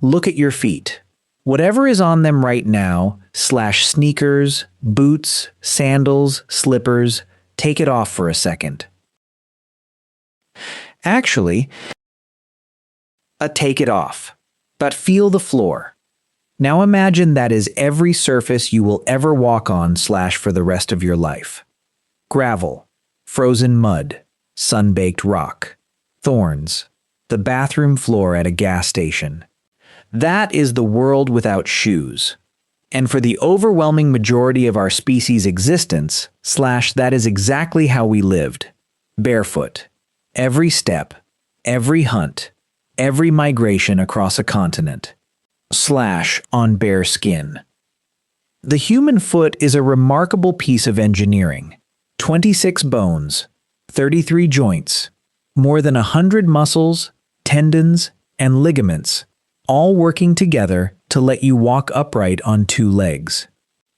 Look at your feet. Whatever is on them right now, slash sneakers, boots, sandals, slippers, take it off for a second. Actually, take it off, but feel the floor. Now imagine that is every surface you will ever walk on slash for the rest of your life. Gravel, frozen mud, sun-baked rock, thorns, the bathroom floor at a gas station. That is the world without shoes. And for the overwhelming majority of our species' existence, slash that is exactly how we lived. Barefoot. Every step, every hunt, every migration across a continent. Slash on bare skin. The human foot is a remarkable piece of engineering. 26 bones, 33 joints, more than 100 muscles, tendons, and ligaments, all working together to let you walk upright on two legs.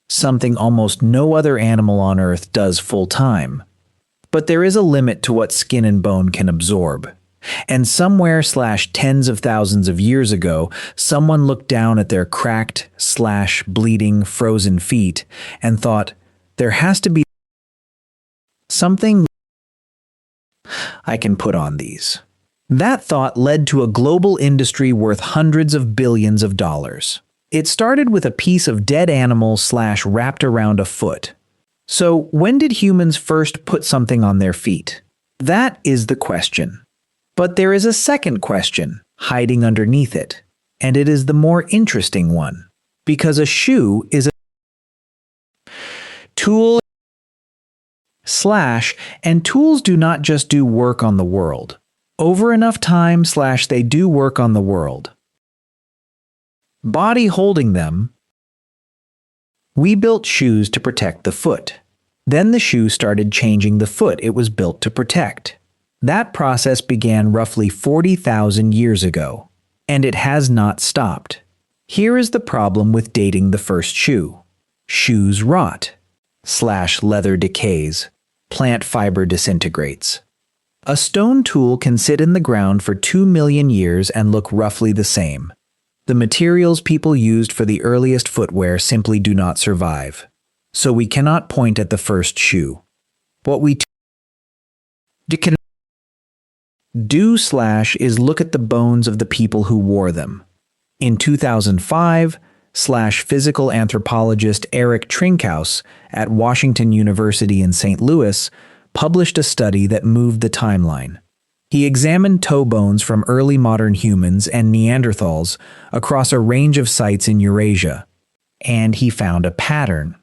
Something almost no other animal on Earth does full-time. But there is a limit to what skin and bone can absorb. And somewhere slash tens of thousands of years ago, someone looked down at their cracked slash bleeding frozen feet and thought, there has to be something I can put on these. That thought led to a global industry worth hundreds of billions of dollars. It started with a piece of dead animal slash wrapped around a foot. So when did humans first put something on their feet? That is the question. But there is a second question hiding underneath it, and it is the more interesting one, because a shoe is a tool slash, and tools do not just do work on the world. Over enough time slash they do work on the world. Body holding them, we built shoes to protect the foot. Then the shoe started changing the foot it was built to protect. That process began roughly 40,000 years ago, and it has not stopped. Here is the problem with dating the first shoe. Shoes rot, slash leather decays, plant fiber disintegrates. A stone tool can sit in the ground for 2 million years and look roughly the same. The materials people used for the earliest footwear simply do not survive. So we cannot point at the first shoe. What we can do slash is look at the bones of the people who wore them. In 2005, slash physical anthropologist Erik Trinkaus at Washington University in St. Louis published a study that moved the timeline. He examined toe bones from early modern humans and Neanderthals across a range of sites in Eurasia, and he found a pattern.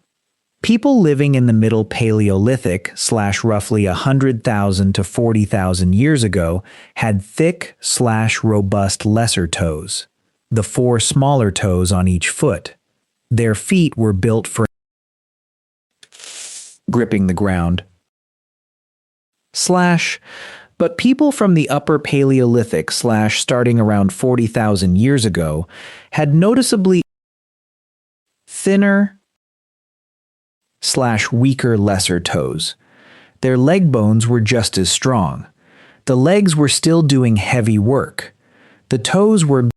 People living in the Middle Paleolithic slash roughly 100,000 to 40,000 years ago had thick slash robust lesser toes, the 4 smaller toes on each foot. Their feet were built for gripping the ground. But people from the Upper Paleolithic slash starting around 40,000 years ago had noticeably thinner slash weaker lesser toes. Their leg bones were just as strong. The legs were still doing heavy work. The toes were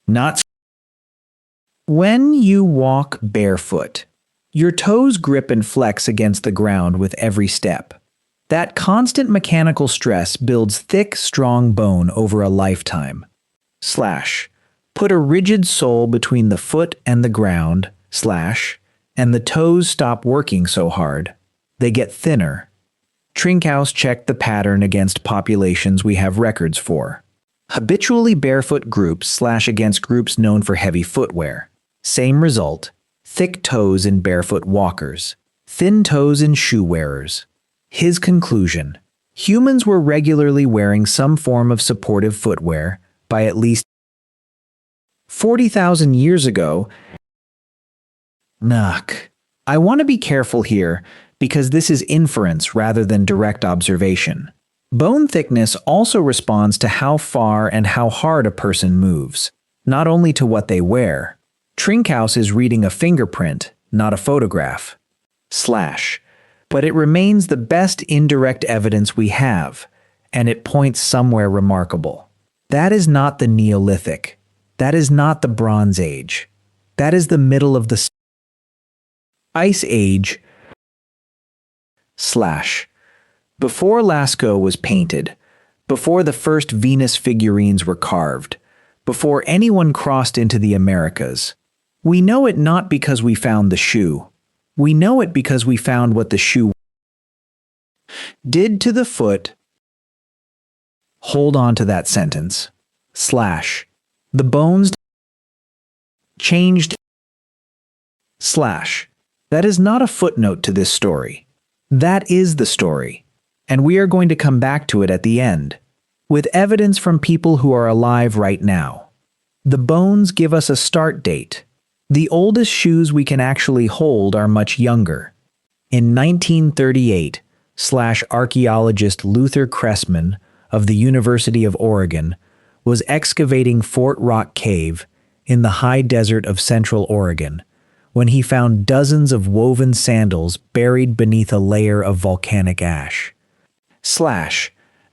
not. When you walk barefoot, your toes grip and flex against the ground with every step. That constant mechanical stress builds thick, strong bone over a lifetime. Slash. Put a rigid sole between the foot and the ground, slash, and the toes stop working so hard. They get thinner. Trinkaus checked the pattern against populations we have records for. Habitually barefoot groups slash against groups known for heavy footwear. Same result. Thick toes in barefoot walkers. Thin toes in shoe wearers. His conclusion. Humans were regularly wearing some form of supportive footwear by at least 40,000 years ago. I want to be careful here because this is inference rather than direct observation. Bone thickness also responds to how far and how hard a person moves, not only to what they wear. Trinkaus is reading a fingerprint, not a photograph. Slash. But it remains the best indirect evidence we have, and it points somewhere remarkable. That is not the Neolithic. That is not the Bronze Age. That is the middle of the Ice Age / before Lascaux was painted, before the first Venus figurines were carved, before anyone crossed into the Americas. We know it not because we found the shoe. We know it because we found what the shoe did to the foot. Hold on to that sentence. / the bones changed / that is not a footnote to this story. That is the story, and we are going to come back to it at the end, with evidence from people who are alive right now. The bones give us a start date. The oldest shoes we can actually hold are much younger. In 1938, archaeologist Luther Cressman of the University of Oregon was excavating Fort Rock Cave in the high desert of Central Oregon when he found dozens of woven sandals buried beneath a layer of volcanic ash.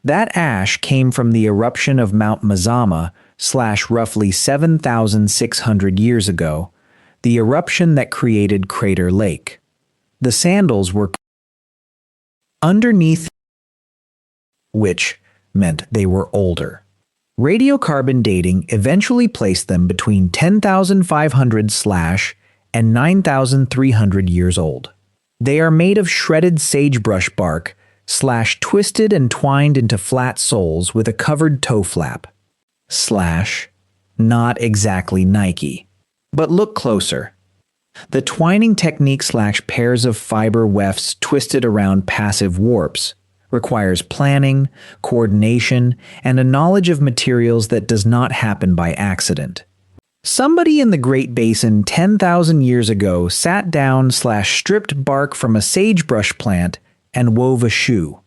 That ash came from the eruption of Mount Mazama roughly 7,600 years ago, the eruption that created Crater Lake. The sandals were underneath, which meant they were older. Radiocarbon dating eventually placed them between 10,500 and 9,300 years old. They are made of shredded sagebrush bark twisted and twined into flat soles with a covered toe flap. Not exactly Nike. But look closer. The twining technique pairs of fiber wefts twisted around passive warps requires planning, coordination, and a knowledge of materials that does not happen by accident. Somebody in the Great Basin 10,000 years ago sat down stripped bark from a sagebrush plant and wove a shoe.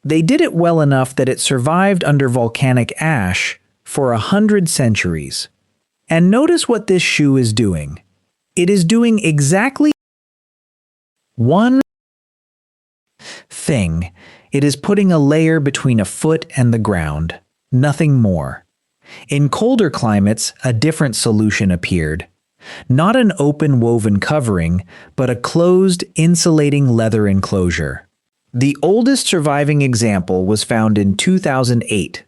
They did it well enough that it survived under volcanic ash for 100 centuries. And notice what this shoe is doing. It is doing exactly one thing. It is putting a layer between a foot and the ground. Nothing more. In colder climates, a different solution appeared. Not an open woven covering, but a closed, insulating leather enclosure. The oldest surviving example was found in 2008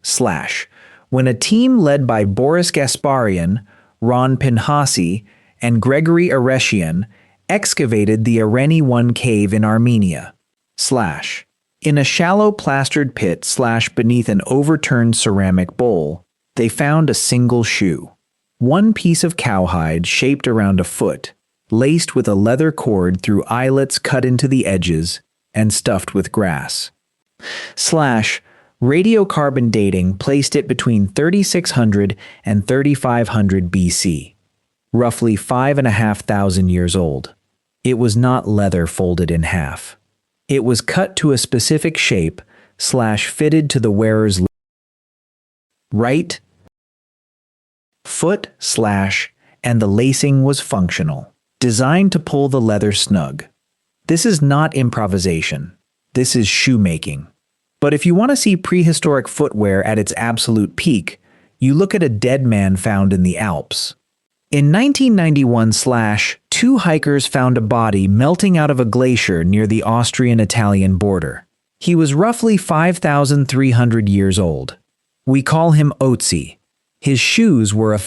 when a team led by Boris Gasparian, Ron Pinhasi, and Gregory Areshian excavated the Areni 1 cave in Armenia. In a shallow plastered pit beneath an overturned ceramic bowl, they found a single shoe. One piece of cowhide shaped around a foot, laced with a leather cord through eyelets cut into the edges and stuffed with grass. Radiocarbon dating placed it between 3600 and 3500 BC, roughly 5,500 years old. It was not leather folded in half. It was cut to a specific shape fitted to the wearer's right foot and the lacing was functional, designed to pull the leather snug. This is not improvisation. This is shoemaking. But if you want to see prehistoric footwear at its absolute peak, you look at a dead man found in the Alps. In 1991 two hikers found a body melting out of a glacier near the Austrian-Italian border. He was roughly 5,300 years old. We call him Otzi. His shoes were a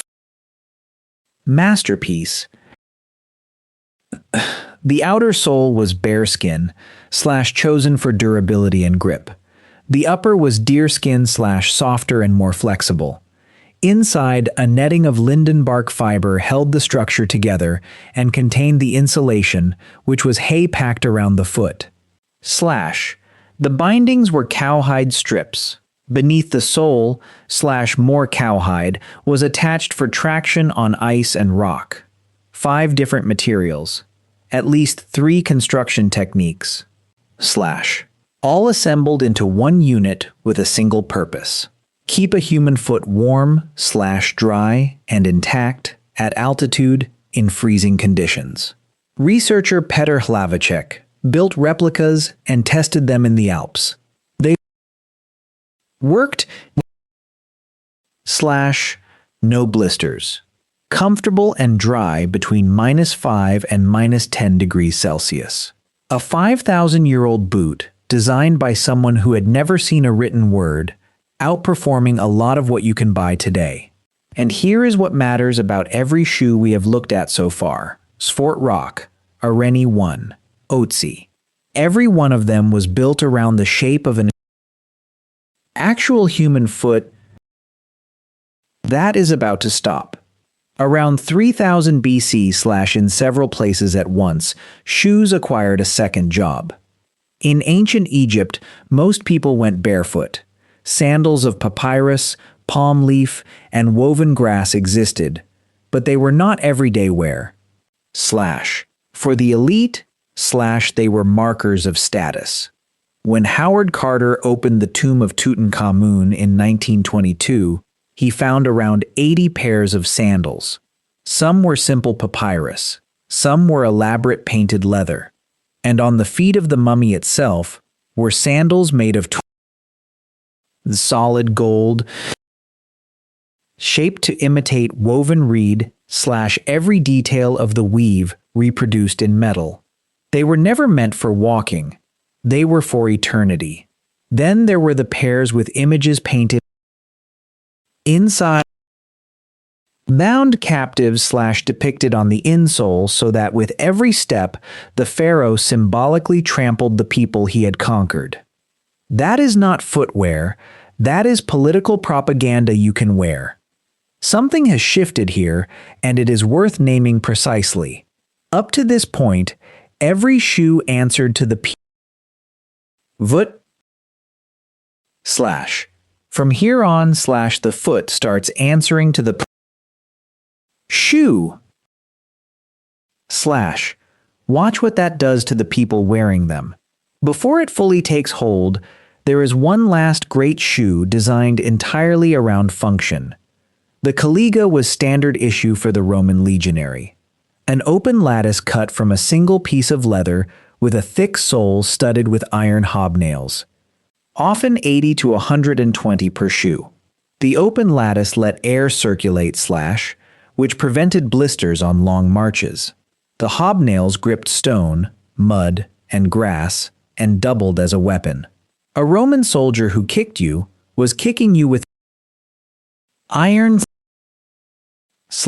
masterpiece. The outer sole was bearskin, chosen for durability and grip. The upper was deerskin softer and more flexible. Inside, a netting of linden bark fiber held the structure together and contained the insulation, which was hay packed around the foot. The bindings were cowhide strips. Beneath the sole, more cowhide, was attached for traction on ice and rock. 5 different materials. At least 3 construction techniques. All assembled into one unit with a single purpose. Keep a human foot warm, dry, and intact at altitude in freezing conditions. Researcher Petr Hlavacek built replicas and tested them in the Alps. They worked No blisters. Comfortable and dry between -5 and -10 degrees Celsius. A 5,000-year-old boot, designed by someone who had never seen a written word, outperforming a lot of what you can buy today. And here is what matters about every shoe we have looked at so far. Svort Rock, Areni 1, Otzi. Every one of them was built around the shape of an actual human foot. That is about to stop. Around 3000 BC / in several places at once, shoes acquired a second job. In ancient Egypt, most people went barefoot. Sandals of papyrus, palm leaf, and woven grass existed, but they were not everyday wear. For the elite, they were markers of status. When Howard Carter opened the tomb of Tutankhamun in 1922, he found around 80 pairs of sandals. Some were simple papyrus, some were elaborate painted leather, and on the feet of the mummy itself were sandals made of solid gold, shaped to imitate woven reed / every detail of the weave reproduced in metal. They were never meant for walking, they were for eternity. Then there were the pairs with images painted inside, bound captives / depicted on the insole, so that with every step the pharaoh symbolically trampled the people he had conquered. That is not footwear, that is political propaganda you can wear. Something has shifted here, and it is worth naming precisely. Up to this point, every shoe answered to the foot / From here on the foot starts answering to the shoe / Watch what that does to the people wearing them. Before it fully takes hold, there is one last great shoe designed entirely around function. The Caliga was standard issue for the Roman legionary. An open lattice cut from a single piece of leather with a thick sole studded with iron hobnails. Often 80 to 120 per shoe. The open lattice let air circulate / which prevented blisters on long marches. The hobnails gripped stone, mud, and grass, and doubled as a weapon. A Roman soldier who kicked you was kicking you with iron /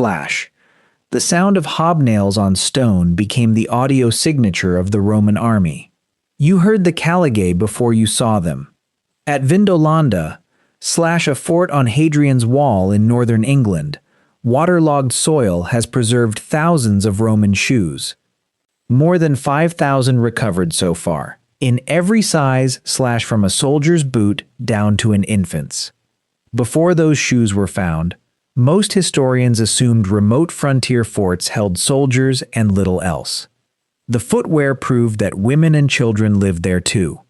The sound of hobnails on stone became the audio signature of the Roman army. You heard the Caliga before you saw them. At Vindolanda / a fort on Hadrian's Wall in northern England, waterlogged soil has preserved thousands of Roman shoes. More than 5,000 recovered so far, in every size / from a soldier's boot down to an infant's. Before those shoes were found, most historians assumed remote frontier forts held soldiers and little else. The footwear proved that women and children lived there too.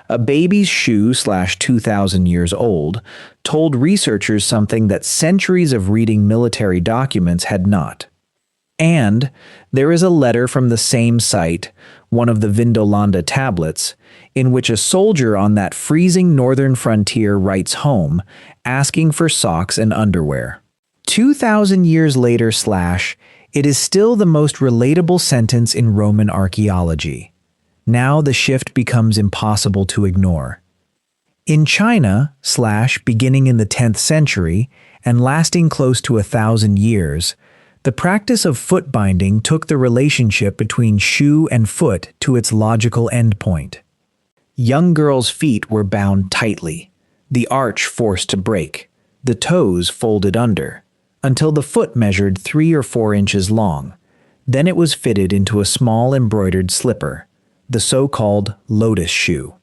A baby's shoe / 2,000 years old told researchers something that centuries of reading military documents had not. And there is a letter from the same site, one of the Vindolanda tablets, in which a soldier on that freezing northern frontier writes home, asking for socks and underwear. 2,000 years later / it is still the most relatable sentence in Roman archaeology. Now the shift becomes impossible to ignore. In China / beginning in the 10th century and lasting close to 1,000 years, the practice of foot binding took the relationship between shoe and foot to its logical endpoint. Young girls' feet were bound tightly, the arch forced to break, the toes folded under, until the foot measured 3 or 4 inches long. Then it was fitted into a small embroidered slipper, the so-called lotus shoe.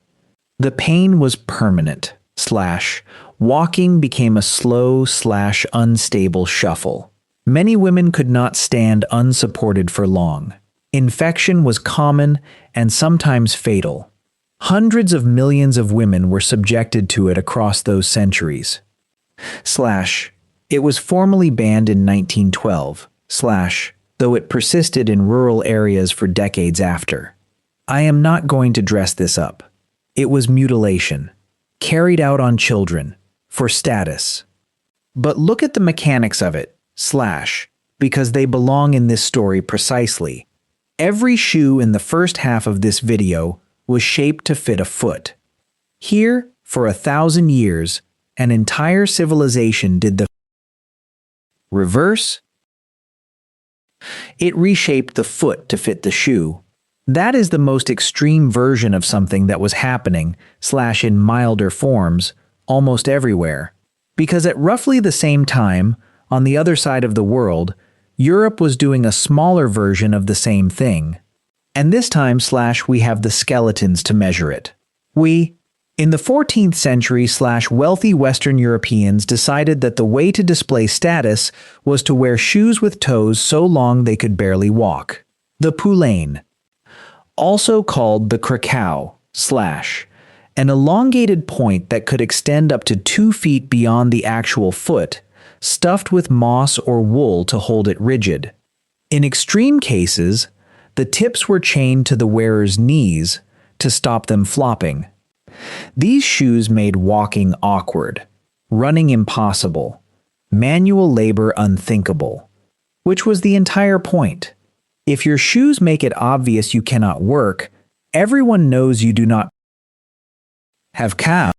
The pain was permanent / walking became a slow / unstable shuffle. Many women could not stand unsupported for long. Infection was common and sometimes fatal. Hundreds of millions of women were subjected to it across those centuries. It was formally banned in 1912, though it persisted in rural areas for decades after. I am not going to dress this up. It was mutilation, carried out on children, for status. But look at the mechanics of it, because they belong in this story precisely. Every shoe in the first half of this video was shaped to fit a foot. Here, for 1,000 years, an entire civilization did the reverse. It reshaped the foot to fit the shoe. That is the most extreme version of something that was happening, in milder forms, almost everywhere. Because at roughly the same time, on the other side of the world, Europe was doing a smaller version of the same thing. And this time, we have the skeletons to measure it. In the 14th century, wealthy Western Europeans decided that the way to display status was to wear shoes with toes so long they could barely walk. The Poulaine, also called the Trinkaus, an elongated point that could extend up to 2 feet beyond the actual foot, stuffed with moss or wool to hold it rigid. In extreme cases, the tips were chained to the wearer's knees to stop them flopping. These shoes made walking awkward, running impossible, manual labor unthinkable, which was the entire point. If your shoes make it obvious you cannot work, everyone knows you do not have calves.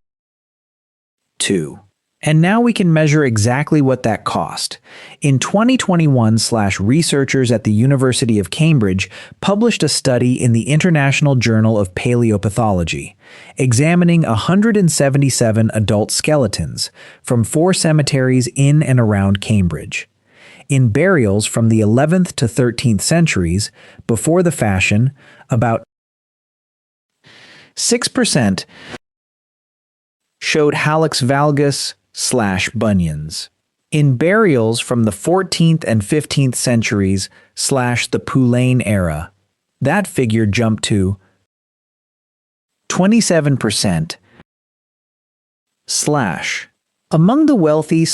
2. And now we can measure exactly what that cost. In 2021, researchers at the University of Cambridge published a study in the International Journal of Paleopathology, examining 177 adult skeletons from 4 cemeteries in and around Cambridge. In burials from the 11th to 13th centuries, before the fashion, about 6% showed hallux valgus /bunions. In burials from the 14th and 15th centuries the Poulaine era, that figure jumped to 27%. Among the wealthy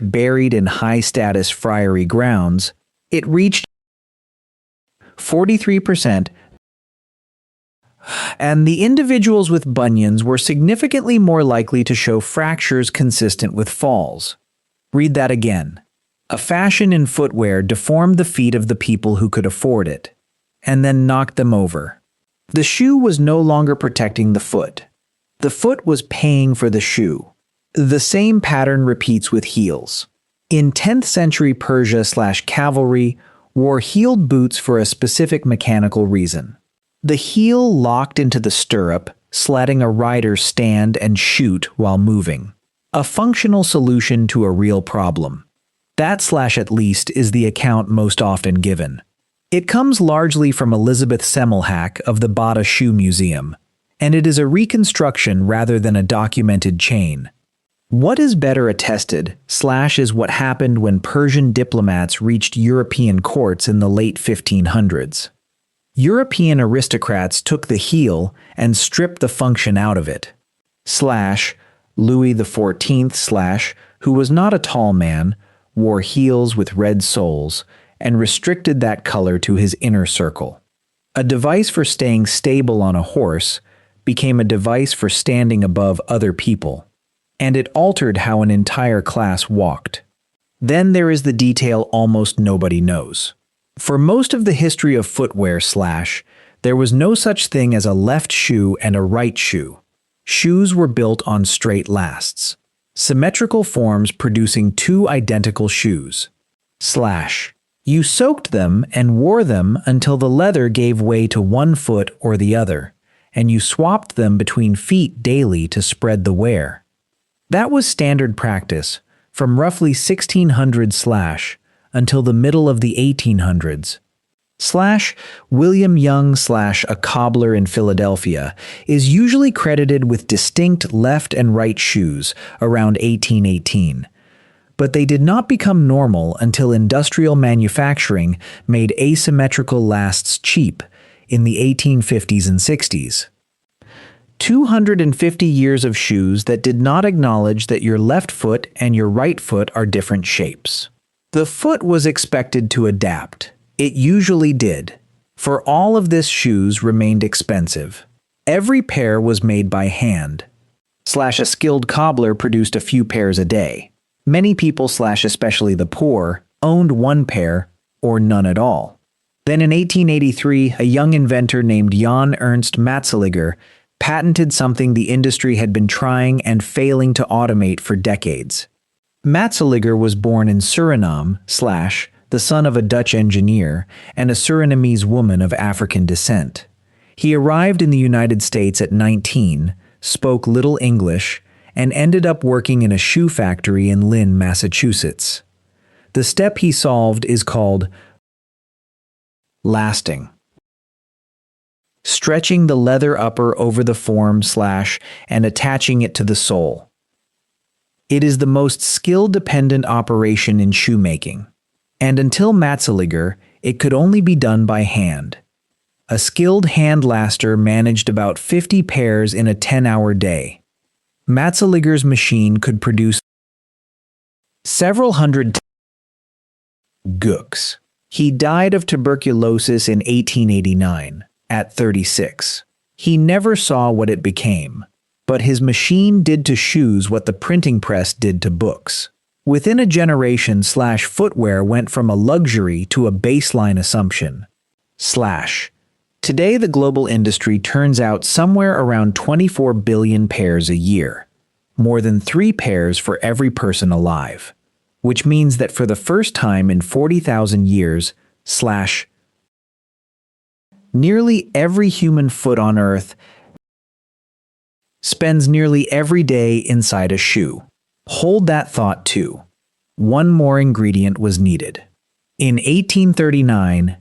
buried in high-status friary grounds, it reached 43%, and the individuals with bunions were significantly more likely to show fractures consistent with falls. Read that again. A fashion in footwear deformed the feet of the people who could afford it, and then knocked them over. The shoe was no longer protecting the foot. The foot was paying for the shoe. The same pattern repeats with heels. In 10th century Persia cavalry wore heeled boots for a specific mechanical reason. The heel locked into the stirrup, letting a rider stand and shoot while moving. A functional solution to a real problem. That at least is the account most often given. It comes largely from Elizabeth Semmelhack of the Bata Shoe Museum, and it is a reconstruction rather than a documented chain. What is better attested is what happened when Persian diplomats reached European courts in the late 1500s. European aristocrats took the heel and stripped the function out of it. Louis XIV, who was not a tall man, wore heels with red soles and restricted that color to his inner circle. A device for staying stable on a horse became a device for standing above other people, and it altered how an entire class walked. Then there is the detail almost nobody knows. For most of the history of footwear there was no such thing as a left shoe and a right shoe. Shoes were built on straight lasts, symmetrical forms producing 2 identical shoes. You soaked them and wore them until the leather gave way to one foot or the other, and you swapped them between feet daily to spread the wear. That was standard practice from roughly 1600 until the middle of the 1800s. William Young a cobbler in Philadelphia is usually credited with distinct left and right shoes around 1818. But they did not become normal until industrial manufacturing made asymmetrical lasts cheap in the 1850s and 60s. 250 years of shoes that did not acknowledge that your left foot and your right foot are different shapes. The foot was expected to adapt. It usually did. For all of this, shoes remained expensive. Every pair was made by hand. A skilled cobbler produced a few pairs a day. Many people especially the poor owned one pair or none at all. Then in 1883, a young inventor named Jan Ernst Matzeliger patented something the industry had been trying and failing to automate for decades. Matzeliger was born in Suriname, the son of a Dutch engineer and a Surinamese woman of African descent. He arrived in the United States at 19, spoke little English, and ended up working in a shoe factory in Lynn, Massachusetts. The step he solved is called lasting. Stretching the leather upper over the form and attaching it to the sole. It is the most skill-dependent operation in shoemaking, and until Matzeliger, it could only be done by hand. A skilled hand laster managed about 50 pairs in a 10-hour day. Matzeliger's machine could produce several hundred gooks. He died of tuberculosis in 1889, at 36. He never saw what it became, but his machine did to shoes what the printing press did to books. Within a generation, footwear went from a luxury to a baseline assumption. Today, the global industry turns out somewhere around 24 billion pairs a year, more than 3 pairs for every person alive, which means that for the first time in 40,000 years, nearly every human foot on Earth spends nearly every day inside a shoe. Hold that thought too. One more ingredient was needed. In 1839,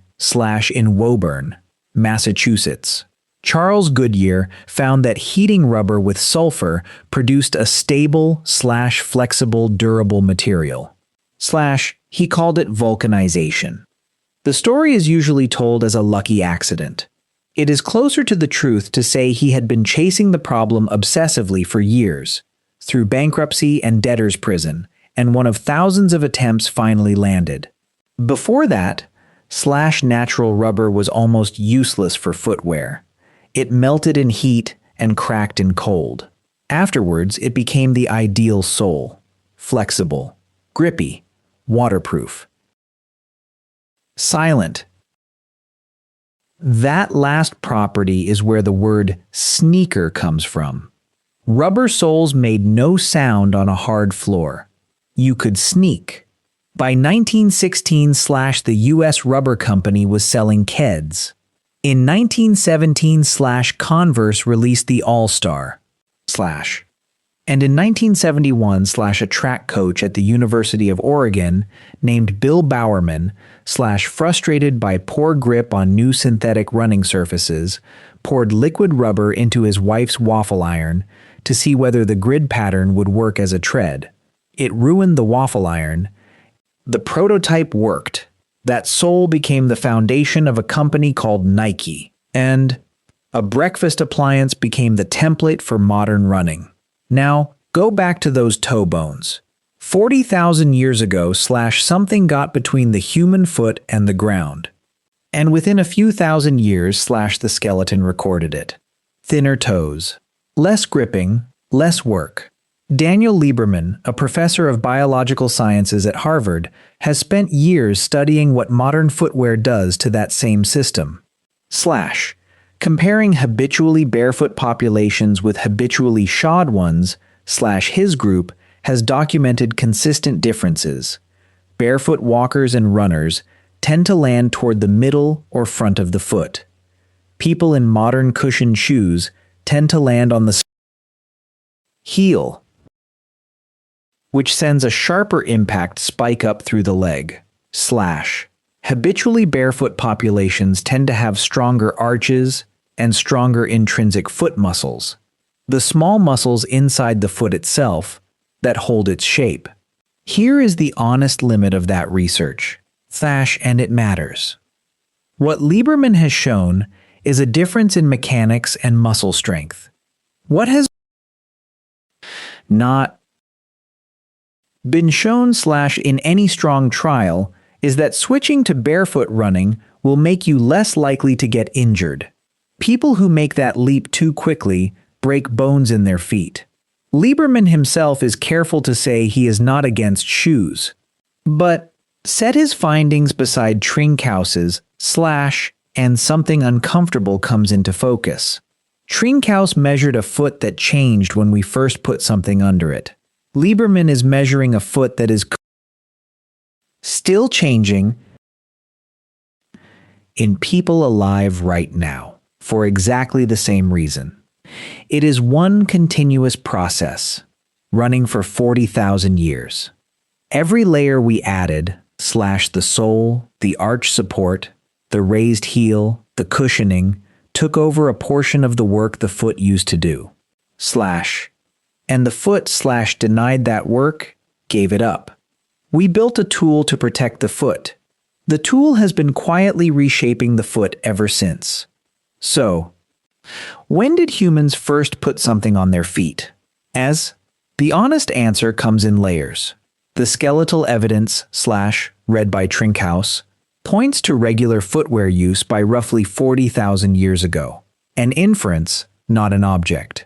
in Woburn, Massachusetts, Charles Goodyear found that heating rubber with sulfur produced a stable flexible durable material. He called it vulcanization. The story is usually told as a lucky accident. It is closer to the truth to say he had been chasing the problem obsessively for years, through bankruptcy and debtor's prison, and one of thousands of attempts finally landed. Before that, natural rubber was almost useless for footwear. It melted in heat and cracked in cold. Afterwards, it became the ideal sole: flexible, grippy, waterproof, silent. That last property is where the word sneaker comes from. Rubber soles made no sound on a hard floor. You could sneak. By 1916, the U.S. Rubber Company was selling Keds. In 1917, Converse released the All-Star. And in 1971, a track coach at the University of Oregon named Bill Bowerman, frustrated by poor grip on new synthetic running surfaces, poured liquid rubber into his wife's waffle iron to see whether the grid pattern would work as a tread. It ruined the waffle iron. The prototype worked. That sole became the foundation of a company called Nike, and a breakfast appliance became the template for modern running. Now, go back to those toe bones. 40,000 years ago, something got between the human foot and the ground. And within a few thousand years, the skeleton recorded it. Thinner toes. Less gripping, less work. Daniel Lieberman, a professor of biological sciences at Harvard, has spent years studying what modern footwear does to that same system. Comparing habitually barefoot populations with habitually shod ones, his group has documented consistent differences. Barefoot walkers and runners tend to land toward the middle or front of the foot. People in modern cushioned shoes tend to land on the heel, which sends a sharper impact spike up through the leg. Habitually barefoot populations tend to have stronger arches and stronger intrinsic foot muscles, the small muscles inside the foot itself that hold its shape. Here is the honest limit of that research, and it matters. What Lieberman has shown is a difference in mechanics and muscle strength. What has not been shown in any strong trial is that switching to barefoot running will make you less likely to get injured. People who make that leap too quickly break bones in their feet. Lieberman himself is careful to say he is not against shoes, but set his findings beside Trinkaus's and something uncomfortable comes into focus. Trinkaus measured a foot that changed when we first put something under it. Lieberman is measuring a foot that is still changing in people alive right now, for exactly the same reason. It is one continuous process, running for 40,000 years. Every layer we added, the sole, the arch support, the raised heel, the cushioning, took over a portion of the work the foot used to do. And the foot denied that work, gave it up. We built a tool to protect the foot. The tool has been quietly reshaping the foot ever since. So, when did humans first put something on their feet? The honest answer comes in layers. The skeletal evidence, read by Trinkaus, points to regular footwear use by roughly 40,000 years ago. An inference, not an object.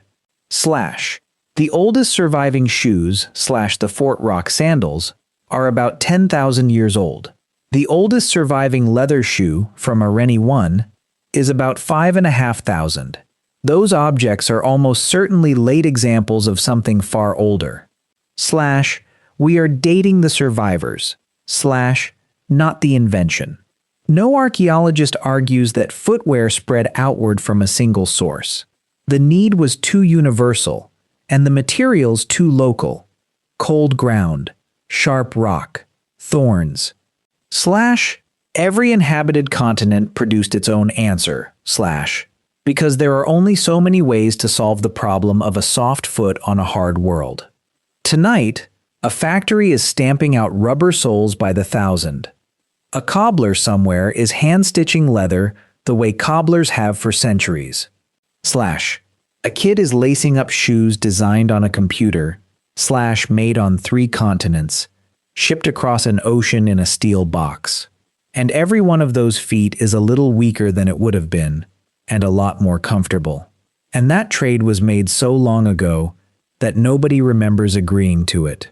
The oldest surviving shoes, the Fort Rock sandals, are about 10,000 years old. The oldest surviving leather shoe, from Areni 1, is about 5,500. Those objects are almost certainly late examples of something far older. We are dating the survivors, not the invention. No archaeologist argues that footwear spread outward from a single source. The need was too universal, and the materials too local. Cold ground, sharp rock, thorns. Every inhabited continent produced its own answer, because there are only so many ways to solve the problem of a soft foot on a hard world. Tonight, a factory is stamping out rubber soles by the thousand. A cobbler somewhere is hand-stitching leather the way cobblers have for centuries. A kid is lacing up shoes designed on a computer, made on 3 continents, shipped across an ocean in a steel box. And every one of those feet is a little weaker than it would have been, and a lot more comfortable. And that trade was made so long ago that nobody remembers agreeing to it.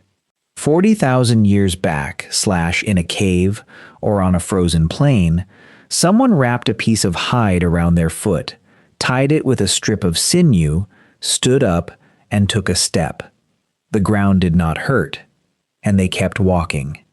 40,000 years back, in a cave or on a frozen plain, someone wrapped a piece of hide around their foot, tied it with a strip of sinew, stood up, and took a step. The ground did not hurt, and they kept walking.